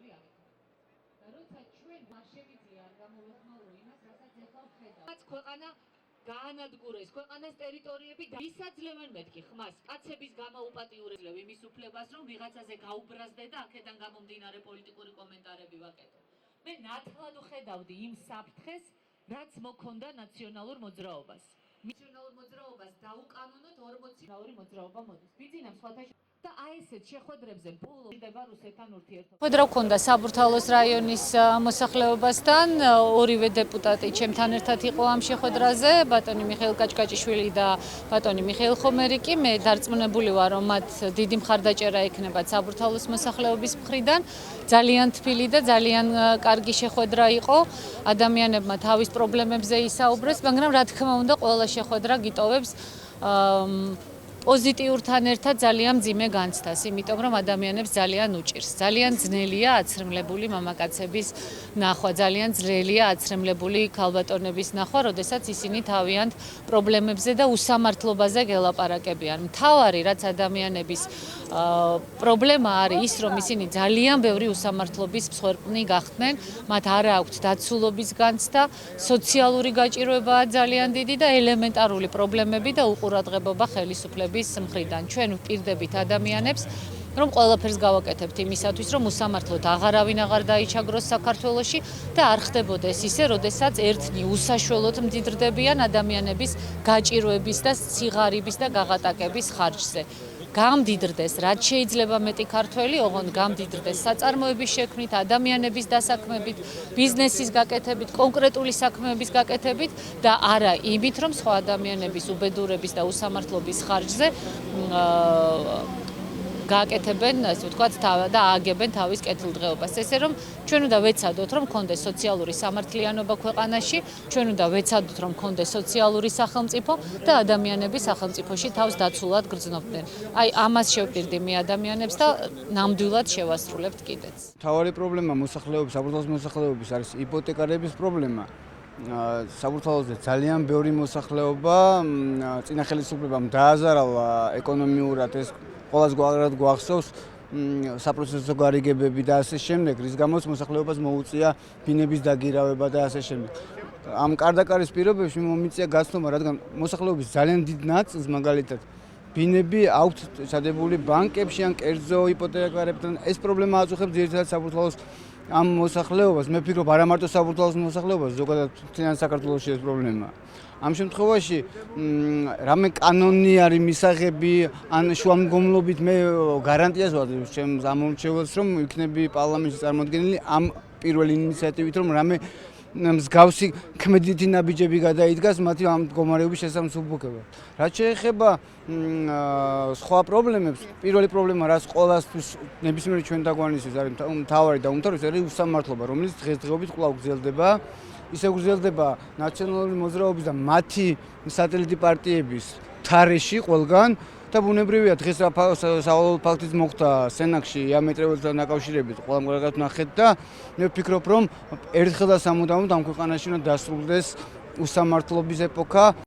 სტრუქტურები აღიქმება. და როცა ჩვენ შეგვიძლია არ გამოვეხმაურო იმას, რასაც ეხლა ვხედავთ. ქვეყანა გაანადგურეს, ქვეყანას ტერიტორიები ისაძლევენ მეთქი ხმას, კაცების გამაუპატიურებლებ იმის უფლებას, რომ ვიღაცაზე გაუბრაზდე და აქედან გამომდინარე პოლიტიკური კომენტარები ვაკეთო. მე ნათლად ვხედავდი იმ საფრთხეს, რაც მოქონდა ნაციონალურ მოძრაობას. ნაციონალურ მოძრაობას დაუკანონოთ 40 მოძრაობა მოდის. ბიძინამ სხვათა და აი ესეთ შეხვედრებზე ბოლო ხდება რუსეთთან ურთიერთობა. შეხვედრა გქონდა საბურთალოს რაიონის მოსახლეობასთან, ორივე დეპუტატი ჩემთან ერთად იყო ამ შეხვედრაზე, ბატონი მიხეილ კაჭკაჭიშვილი და ბატონი მიხეილ ხომერიკი. მე დარწმუნებული ვარ, რომ მათ დიდი მხარდაჭერა ექნებათ საბურთალოს მოსახლეობის მხრიდან. ძალიან თბილი და ძალიან კარგი შეხვედრა იყო. ადამიანებმა თავის პრობლემებზე ისაუბრეს, მაგრამ რა თქმა უნდა, ყველა შეხვედრა გიტოვებს პოზიტიურთან ერთად ძალიან მძიმე განცდას, იმიტომ რომ ადამიანებს ძალიან უჭირს. ძალიან ძნელია აცრემლებული მამაკაცების ნახვა, ძალიან ძნელია აცრემლებული ქალბატონების ნახვა, როდესაც ისინი თავიანთ პრობლემებზე და უსამართლობაზე გელაპარაკებიან. მთავარი რაც ადამიანების პრობლემა არის ის, რომ ისინი ძალიან ბევრი უსამართლობის მსხვერპლი გახდნენ, მათ არ აქვთ დაცულობის განცდა, სოციალური გაჭირვებაა ძალიან დიდი და ელემენტარული პრობლემები და უყურადღებობა ხელისუფლების მხრიდან. ჩვენ ვპირდებით ადამიანებს, რომ ყველაფერს გავაკეთებთ იმისათვის, რომ უსამართლოდ აღარავინ აღარ დაიჩაგროს საქართველოში და არ ხდებოდეს ისე, როდესაც ერთნი უსაშველოდ მდიდრდებიან ადამიანების გაჭირვების და სიღარიბის და გაღატაკების ხარჯზე. გამდიდრდეს, რაც შეიძლება მეტი ქართველი, ოღონდ გამდიდრდეს საწარმოების შექმნით, ადამიანების დასაქმებით, ბიზნესის გაკეთებით, კონკრეტული საქმეების გაკეთებით და არა იმით, რომ სხვა ადამიანების უბედურების და უსამართლობის ხარჯზე გააკეთებენ, ასე ვთქვათ, და ააგებენ თავის კეთილდღეობას. ესე რომ ჩვენ უნდა ვეცადოთ, რომ გქონდეს სოციალური სამართლიანობა ქვეყანაში, ჩვენ უნდა ვეცადოთ, რომ გქონდეს სოციალური სახელმწიფო და ადამიანები სახელმწიფოში თავს დაცულად გრძნობდნენ. აი, ამას შევპირდი მე ადამიანებს და ნამდვილად შევასრულებთ კიდეც. მთავარი პრობლემა მოსახლეობის, საბურთალოს მოსახლეობის არის იპოთეკარების პრობლემა. საბურთალოზე ძალიან ბევრი მოსახლეობა წინა ხელისუფლებამ დააზარალა ეკონომიურად, ეს ყველას გვახსოვს საპროცესო გარიგებები და ასე შემდეგ, რის გამოც მოსახლეობას მოუწია ბინების დაგირავება და ასე შემდეგ. ამ კარდაკარის პირობებში მომიწია გაცნობა, რადგან მოსახლეობის ძალიან დიდ ნაწილს მაგალითად ბინები აქვთ ჩადებული ბანკებში ან კერძო იპოთეკარებთან. ეს პრობლემა აწუხებს ძირითადად საბურთალოს ამ მოსახლეობას. მე ვფიქრობ, არა მარტო საბურთალოს მოსახლეობას, ზოგადად მთლიან საქართველოში ეს პრობლემაა. ამ შემთხვევაში რამე კანონიერი მისაღები ან შუამდგომლობით მე გარანტიას ვაძლევს ჩემს ამომრჩეველს, რომ იქნები პარლამენტში წარმოდგენილი ამ პირველი ინიციატივით, რომ რამე მსგავსი ქმედითი ნაბიჯები გადაიდგას მათი ამ მდგომარეობის შესამსუბუქებლად. რაც შეეხება სხვა პრობლემებს, პირველი პრობლემა, რაც ყველასთვის ნებისმიერი ჩვენთაგვანისთვის არის მთავარი და უმთავრესი, არის უსამართლობა, რომელიც დღესდღეობით კვლავ გრძელდება. ისე გრძელდება ნაციონალური მოძრაობის და მათი სატელიტი პარტიების თარეში ყველგან და ბუნებრივია დღეს რა სავალალო ფაქტიც მოხდა სენაკში იამეტრეველთან დაკავშირებით ყველამ ყველგან ნახეთ და მე ვფიქრობ, რომ ერთხელ და სამუდამოდ ამ ქვეყანაში უნდა დასრულდეს უსამართლობის ეპოქა.